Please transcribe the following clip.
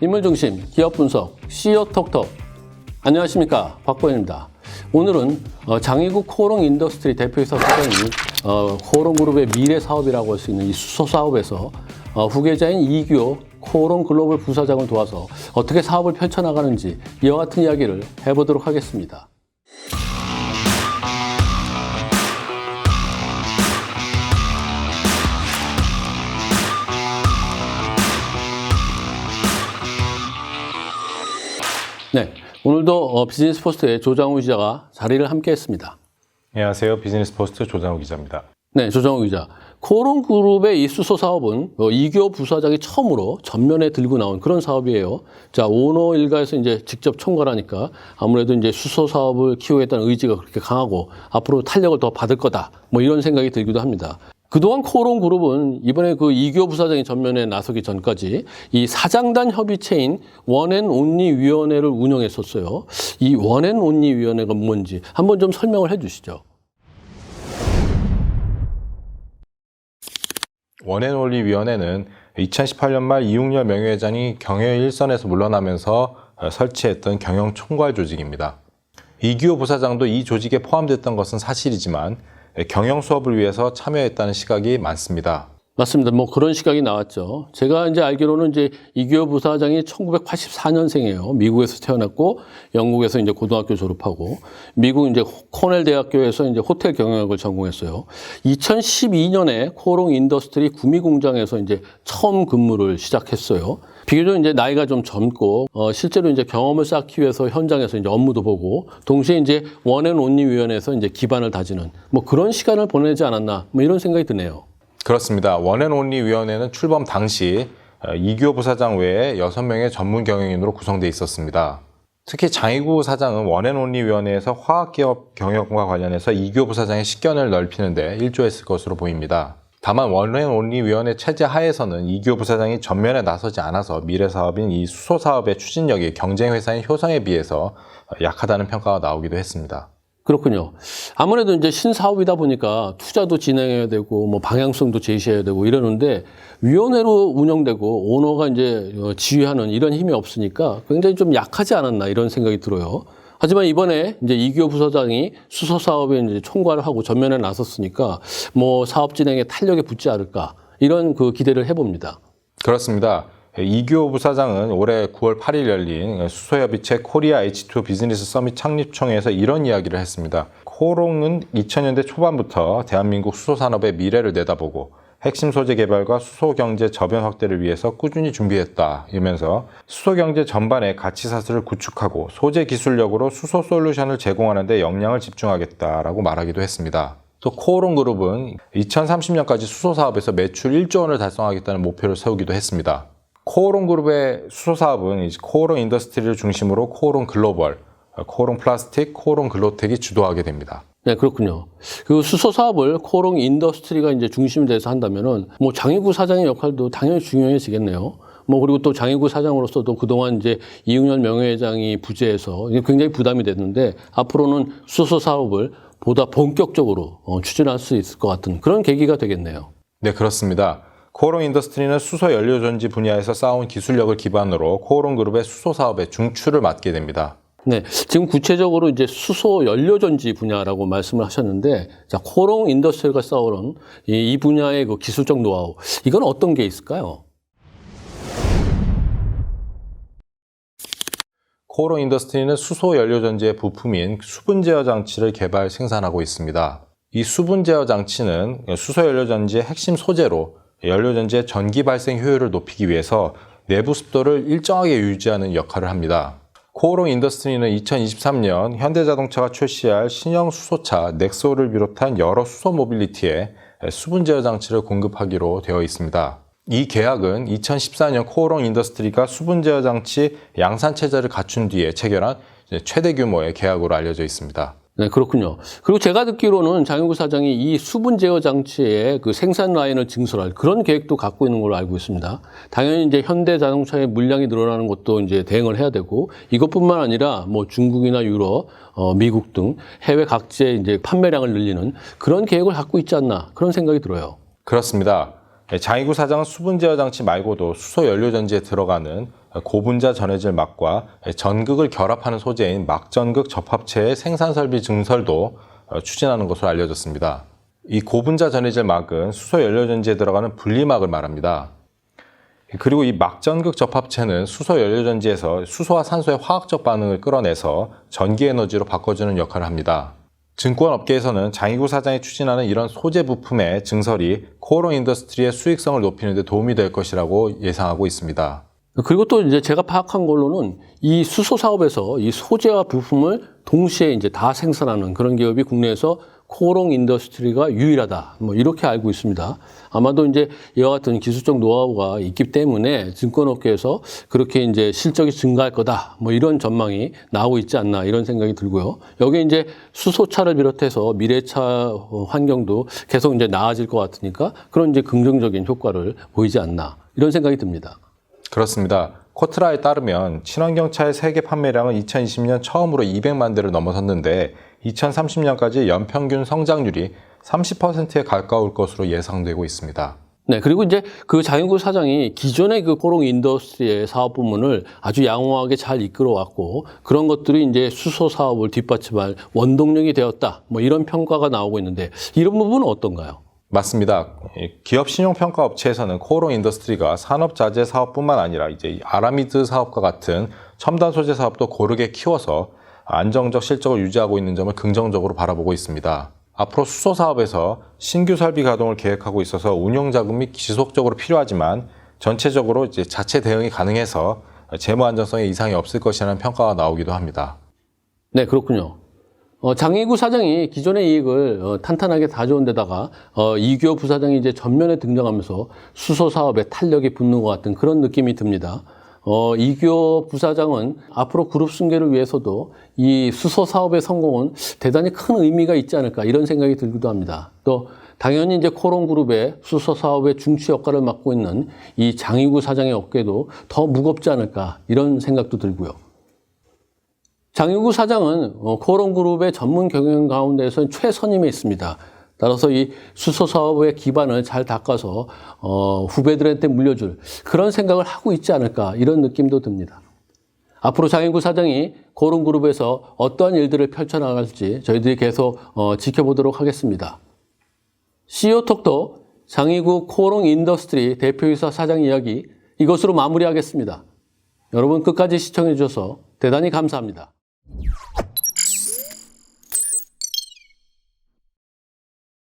인물중심 기업 분석 CEO 톡톡. 안녕하십니까, 박보현입니다. 오늘은 장의국 코오롱 인더스트리 대표이사 사장이 코오롱 그룹의 미래 사업이라고 할 수 있는 이 수소 사업에서 후계자인 이규호 코오롱 글로벌 부사장을 도와서 어떻게 사업을 펼쳐나가는지 이와 같은 이야기를 해보도록 하겠습니다. 네, 오늘도 비즈니스 포스트의 조장우 기자가 자리를 함께 했습니다. 안녕하세요. 비즈니스 포스트 조장우 기자입니다. 네, 조장우 기자. 코오롱 그룹의 이 수소 사업은 이규호 부사장이 처음으로 전면에 들고 나온 그런 사업이에요. 자, 오너 일가에서 이제 직접 총괄하니까 아무래도 이제 수소 사업을 키우겠다는 의지가 그렇게 강하고 앞으로 탄력을 더 받을 거다. 뭐 이런 생각이 들기도 합니다. 그동안 코오롱 그룹은 이번에 그 이규호 부사장이 전면에 나서기 전까지 이 사장단 협의체인 원앤온리 위원회를 운영했었어요. 이 원앤온리 위원회가 뭔지 한번 좀 설명을 해 주시죠. 원앤온리 위원회는 2018년 말 이웅렬 명예회장이 경영 일선에서 물러나면서 설치했던 경영 총괄 조직입니다. 이규호 부사장도 이 조직에 포함됐던 것은 사실이지만 경영 수업을 위해서 참여했다는 시각이 많습니다. 맞습니다. 뭐 그런 시각이 나왔죠. 제가 이제 알기로는 이제 이규호 부사장이 1984년생이에요. 미국에서 태어났고 영국에서 이제 고등학교 졸업하고 미국 이제 코넬 대학교에서 이제 호텔 경영학을 전공했어요. 2012년에 코오롱 인더스트리 구미 공장에서 이제 처음 근무를 시작했어요. 비교적 이제 나이가 좀 젊고 실제로 이제 경험을 쌓기 위해서 현장에서 이제 업무도 보고 동시에 이제 원앤온리 위원회에서 이제 기반을 다지는 뭐 그런 시간을 보내지 않았나 뭐 이런 생각이 드네요. 그렇습니다. 원앤온리 위원회는 출범 당시 이규호 부사장 외에 6명의 전문 경영인으로 구성되어 있었습니다. 특히 장의국 사장은 원앤온리 위원회에서 화학기업 경영과 관련해서 이규호 부사장의 식견을 넓히는 데 일조했을 것으로 보입니다. 다만 원앤온리 위원회 체제 하에서는 이규호 부사장이 전면에 나서지 않아서 미래 사업인 이 수소 사업의 추진력이 경쟁 회사인 효성에 비해서 약하다는 평가가 나오기도 했습니다. 그렇군요. 아무래도 이제 신사업이다 보니까 투자도 진행해야 되고 뭐 방향성도 제시해야 되고 이러는데 위원회로 운영되고 오너가 이제 지휘하는 이런 힘이 없으니까 굉장히 좀 약하지 않았나 이런 생각이 들어요. 하지만 이번에 이제 이규호 부사장이 수소 사업에 이제 총괄을 하고 전면에 나섰으니까 뭐 사업 진행에 탄력이 붙지 않을까 이런 그 기대를 해봅니다. 그렇습니다. 이규호 부사장은 올해 9월 8일 열린 수소협의체 코리아 H2O 비즈니스 서밋 창립총회에서 이런 이야기를 했습니다. 코오롱은 2000년대 초반부터 대한민국 수소산업의 미래를 내다보고 핵심 소재 개발과 수소경제 저변 확대를 위해서 꾸준히 준비했다 이러면서 수소경제 전반의 가치사슬을 구축하고 소재 기술력으로 수소 솔루션을 제공하는 데 역량을 집중하겠다라고 말하기도 했습니다. 또 코오롱 그룹은 2030년까지 수소 사업에서 매출 1조 원을 달성하겠다는 목표를 세우기도 했습니다. 코오롱 그룹의 수소 사업은 이제 코오롱 인더스트리를 중심으로 코오롱 글로벌, 코오롱 플라스틱, 코오롱 글로텍이 주도하게 됩니다. 네, 그렇군요. 그 수소 사업을 코오롱 인더스트리가 이제 중심이 돼서 한다면은 뭐 장의국 사장의 역할도 당연히 중요해지겠네요. 뭐 그리고 또 장의국 사장으로서도 그동안 이제 이웅렬 명예회장이 부재해서 굉장히 부담이 됐는데 앞으로는 수소 사업을 보다 본격적으로 추진할 수 있을 것 같은 그런 계기가 되겠네요. 네, 그렇습니다. 코오롱 인더스트리는 수소 연료 전지 분야에서 쌓아온 기술력을 기반으로 코오롱 그룹의 수소 사업의 중추를 맡게 됩니다. 네, 지금 구체적으로 이제 수소 연료 전지 분야라고 말씀을 하셨는데, 자, 코오롱 인더스트리가 쌓아온 이 분야의 그 기술적 노하우, 이건 어떤 게 있을까요? 코오롱 인더스트리는 수소 연료 전지의 부품인 수분 제어 장치를 개발 생산하고 있습니다. 이 수분 제어 장치는 수소 연료 전지의 핵심 소재로 연료전지의 전기 발생 효율을 높이기 위해서 내부 습도를 일정하게 유지하는 역할을 합니다. 코오롱 인더스트리는 2023년 현대자동차가 출시할 신형 수소차 넥소를 비롯한 여러 수소 모빌리티에 수분 제어 장치를 공급하기로 되어 있습니다. 이 계약은 2014년 코오롱 인더스트리가 수분 제어 장치 양산 체제를 갖춘 뒤에 체결한 최대 규모의 계약으로 알려져 있습니다. 네, 그렇군요. 그리고 제가 듣기로는 장의국 사장이 이 수분 제어 장치의 그 생산 라인을 증설할 그런 계획도 갖고 있는 걸로 알고 있습니다. 당연히 이제 현대 자동차의 물량이 늘어나는 것도 이제 대응을 해야 되고 이것뿐만 아니라 뭐 중국이나 유럽, 미국 등 해외 각지의 이제 판매량을 늘리는 그런 계획을 갖고 있지 않나 그런 생각이 들어요. 그렇습니다. 장이구 사장은 수분 제어 장치 말고도 수소 연료 전지에 들어가는 고분자 전해질 막과 전극을 결합하는 소재인 막전극 접합체의 생산 설비 증설도 추진하는 것으로 알려졌습니다. 이 고분자 전해질 막은 수소 연료 전지에 들어가는 분리막을 말합니다. 그리고 이 막전극 접합체는 수소 연료 전지에서 수소와 산소의 화학적 반응을 끌어내서 전기 에너지로 바꿔주는 역할을 합니다. 증권업계에서는 장이구 사장이 추진하는 이런 소재 부품의 증설이 코오롱 인더스트리의 수익성을 높이는 데 도움이 될 것이라고 예상하고 있습니다. 그리고 또 이제 제가 파악한 걸로는 이 수소 사업에서 이 소재와 부품을 동시에 이제 다 생산하는 그런 기업이 국내에서 코오롱 인더스트리가 유일하다. 뭐 이렇게 알고 있습니다. 아마도 이제 이와 같은 기술적 노하우가 있기 때문에 증권업계에서 그렇게 이제 실적이 증가할 거다. 뭐 이런 전망이 나오고 있지 않나 이런 생각이 들고요. 여기 이제 수소차를 비롯해서 미래차 환경도 계속 이제 나아질 것 같으니까 그런 이제 긍정적인 효과를 보이지 않나 이런 생각이 듭니다. 그렇습니다. 코트라에 따르면 친환경차의 세계 판매량은 2020년 처음으로 200만 대를 넘어섰는데 2030년까지 연평균 성장률이 30%에 가까울 것으로 예상되고 있습니다. 네, 그리고 이제 그 장이구 사장이 기존의 그 코오롱 인더스트리의 사업 부문을 아주 양호하게 잘 이끌어왔고 그런 것들이 이제 수소 사업을 뒷받침할 원동력이 되었다. 뭐 이런 평가가 나오고 있는데 이런 부분은 어떤가요? 맞습니다. 기업 신용평가 업체에서는 코오롱 인더스트리가 산업자재 사업뿐만 아니라 이제 아라미드 사업과 같은 첨단 소재 사업도 고르게 키워서 안정적 실적을 유지하고 있는 점을 긍정적으로 바라보고 있습니다. 앞으로 수소 사업에서 신규 설비 가동을 계획하고 있어서 운영 자금이 지속적으로 필요하지만 전체적으로 이제 자체 대응이 가능해서 재무 안정성에 이상이 없을 것이라는 평가가 나오기도 합니다. 네, 그렇군요. 장이구 사장이 기존의 이익을 탄탄하게 가져온 데다가 이규호 부사장이 이제 전면에 등장하면서 수소 사업에 탄력이 붙는 것 같은 그런 느낌이 듭니다. 이규호 부사장은 앞으로 그룹 승계를 위해서도 이 수소 사업의 성공은 대단히 큰 의미가 있지 않을까 이런 생각이 들기도 합니다. 또 당연히 이제 코오롱 그룹의 수소 사업의 중추 역할을 맡고 있는 이 장이구 사장의 어깨도 더 무겁지 않을까 이런 생각도 들고요. 장이구 사장은 코오롱 그룹의 전문 경영 가운데서는 최선임에 있습니다. 따라서 이 수소 사업의 기반을 잘 닦아서 후배들한테 물려줄 그런 생각을 하고 있지 않을까 이런 느낌도 듭니다. 앞으로 장이구 사장이 코오롱 그룹에서 어떠한 일들을 펼쳐나갈지 저희들이 계속 지켜보도록 하겠습니다. CEO톡도 장이구 코오롱 인더스트리 대표이사 사장 이야기 이것으로 마무리하겠습니다. 여러분 끝까지 시청해 주셔서 대단히 감사합니다.